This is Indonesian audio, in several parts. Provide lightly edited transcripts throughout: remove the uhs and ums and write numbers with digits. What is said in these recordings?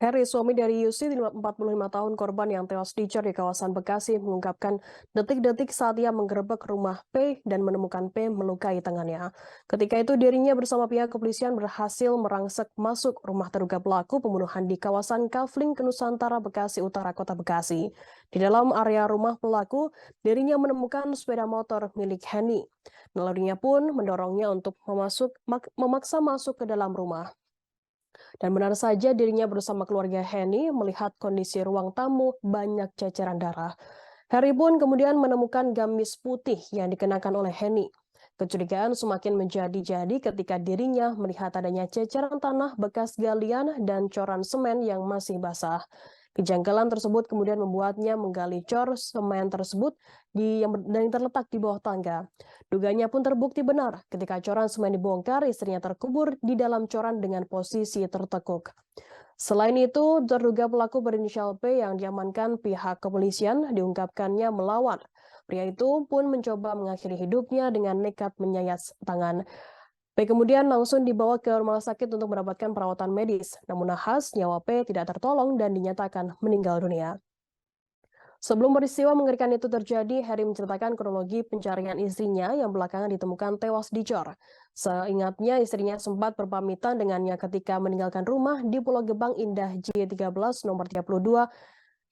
Heri, suami dari Yusi, 45 tahun korban yang tewas dicor di kawasan Bekasi, mengungkapkan detik-detik saat ia menggerebek rumah P dan menemukan P melukai tangannya. Ketika itu dirinya bersama pihak kepolisian berhasil merangsek masuk rumah terduga pelaku pembunuhan di kawasan Kafling, Nusantara, Bekasi Utara, Kota Bekasi. Di dalam area rumah pelaku, dirinya menemukan sepeda motor milik Heni. Nalurinya pun mendorongnya untuk memaksa masuk ke dalam rumah. Dan benar saja dirinya bersama keluarga Heni melihat kondisi ruang tamu banyak ceceran darah. Harry pun kemudian menemukan gamis putih yang dikenakan oleh Heni. Kecurigaan semakin menjadi-jadi ketika dirinya melihat adanya ceceran tanah bekas galian dan coran semen yang masih basah. Kejanggalan tersebut kemudian membuatnya menggali cor semen tersebut yang terletak di bawah tangga. Duganya pun terbukti benar ketika coran semen dibongkar, istrinya terkubur di dalam coran dengan posisi tertekuk. Selain itu, terduga pelaku berinisial P yang diamankan pihak kepolisian diungkapkannya melawan. Pria itu pun mencoba mengakhiri hidupnya dengan nekat menyayat tangan. P kemudian langsung dibawa ke rumah sakit untuk mendapatkan perawatan medis. Namun nahas, nyawa P tidak tertolong dan dinyatakan meninggal dunia. Sebelum peristiwa mengerikan itu terjadi, Harry menceritakan kronologi pencarian istrinya yang belakangan ditemukan tewas di Cor. Seingatnya, istrinya sempat berpamitan dengannya ketika meninggalkan rumah di Pulau Gebang Indah J13 nomor 32,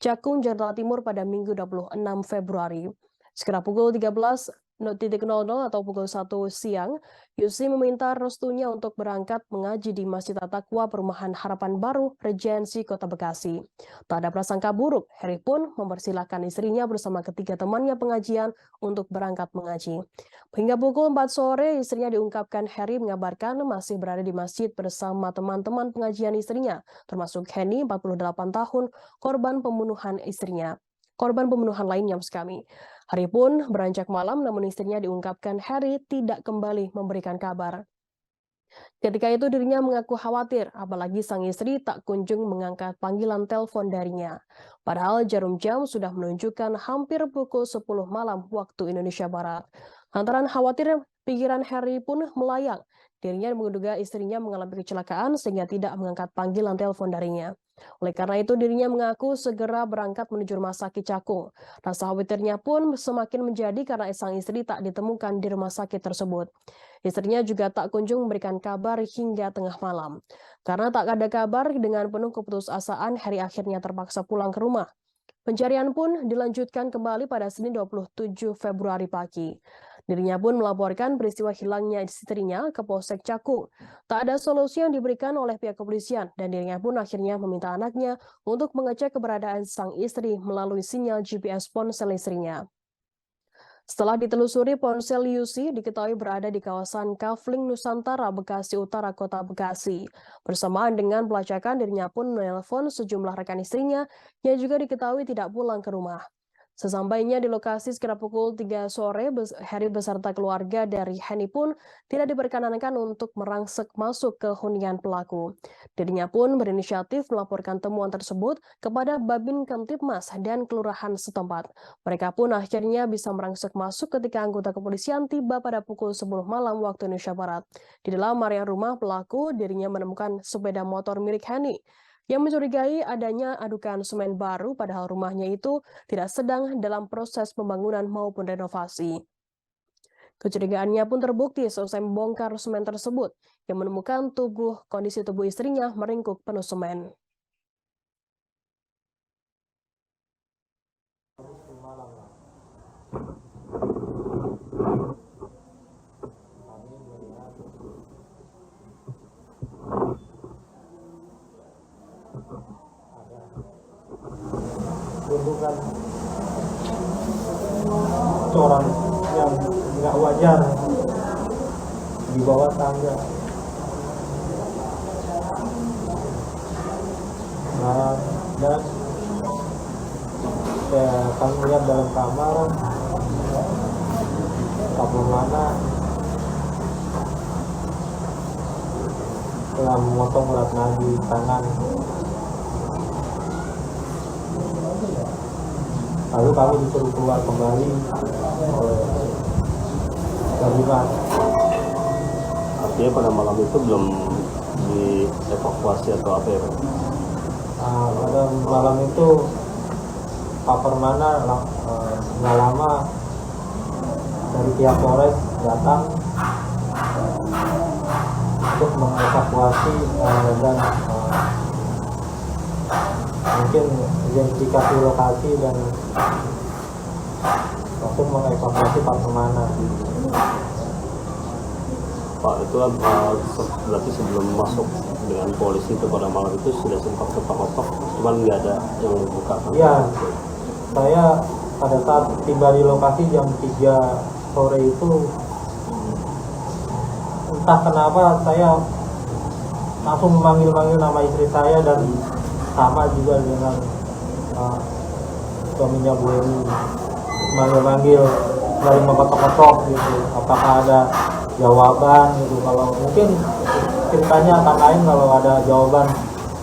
Cakung, Jakarta Timur pada Minggu 26 Februari. Sekitar pukul 13.00 atau pukul 1 siang, Yusi meminta restunya untuk berangkat mengaji di Masjid At-Taqwa Perumahan Harapan Baru, Regensi, Kota Bekasi. Tak ada prasangka buruk, Harry pun mempersilahkan istrinya bersama ketiga temannya pengajian untuk berangkat mengaji. Hingga pukul 4 sore, istrinya diungkapkan Harry mengabarkan masih berada di masjid bersama teman-teman pengajian istrinya, termasuk Henny, 48 tahun, korban pembunuhan istrinya. Korban pembunuhan lainnya maksud kami. Hari pun beranjak malam namun istrinya diungkapkan Harry tidak kembali memberikan kabar. Ketika itu dirinya mengaku khawatir, apalagi sang istri tak kunjung mengangkat panggilan telepon darinya. Padahal jarum jam sudah menunjukkan hampir pukul 10 malam waktu Indonesia Barat. Lantaran khawatir, pikiran Harry pun melayang. Dirinya menduga istrinya mengalami kecelakaan sehingga tidak mengangkat panggilan telepon darinya. Oleh karena itu dirinya mengaku segera berangkat menuju rumah sakit Cakung. Rasa khawatirnya pun semakin menjadi karena sang istri tak ditemukan di rumah sakit tersebut. Istrinya juga tak kunjung memberikan kabar hingga tengah malam. Karena tak ada kabar, dengan penuh keputusasaan, Harry akhirnya terpaksa pulang ke rumah. Pencarian pun dilanjutkan kembali pada Senin 27 Februari pagi. Dirinya pun melaporkan peristiwa hilangnya istrinya ke Polsek Cakung. Tak ada solusi yang diberikan oleh pihak kepolisian dan dirinya pun akhirnya meminta anaknya untuk mengecek keberadaan sang istri melalui sinyal GPS ponsel istrinya. Setelah ditelusuri, ponsel Yusi diketahui berada di kawasan Kafling, Nusantara, Bekasi Utara, Kota Bekasi. Bersamaan dengan pelacakan, dirinya pun menelpon sejumlah rekan istrinya yang juga diketahui tidak pulang ke rumah. Sesampainya di lokasi sekitar pukul 3 sore, Harry beserta keluarga dari Henny pun tidak diperkenankan untuk merangsek masuk ke hunian pelaku. Dirinya pun berinisiatif melaporkan temuan tersebut kepada Babin Kamtibmas dan Kelurahan setempat. Mereka pun akhirnya bisa merangsek masuk ketika anggota kepolisian tiba pada pukul 10 malam waktu Indonesia Barat. Di dalam area rumah pelaku, dirinya menemukan sepeda motor milik Henny yang mencurigai adanya adukan semen baru padahal rumahnya itu tidak sedang dalam proses pembangunan maupun renovasi. Kecurigaannya pun terbukti seusai membongkar semen tersebut yang menemukan kondisi tubuh istrinya meringkuk penuh semen. Bukan coran yang nggak wajar di bawah tangga. Nah, dan kami lihat dalam kamar kabur mana telah memotong urat nadi tangan. Lalu kami disuruh keluar kembali oleh gabungan. Artinya pada malam itu belum dievakuasi atau apa ya Pak? malam itu Pak Permana nggak lama dari pihak Polres datang untuk mengevakuasi dan mungkin identifikasi lokasi dan langsung mengevakuasi Pak Permana. Pak, itu berarti sebelum masuk dengan polisi itu pada malam itu sudah sempat ketok-ketok, cuman nggak ada yang membuka. Iya, saya pada saat tiba di lokasi jam 3 sore itu, entah kenapa saya langsung memanggil nama istri saya dan sama juga dengan suaminya Bu Eni, manggil-manggil dari mengetok-ketok gitu, apakah ada jawaban gitu. Kalau mungkin ceritanya akan lain kalau ada jawaban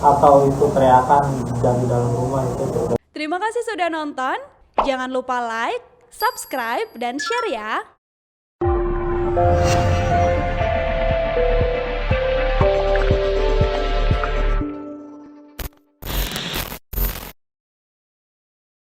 atau itu teriakan dari dalam rumah itu. Terima kasih sudah nonton. Jangan lupa like, subscribe, dan share ya.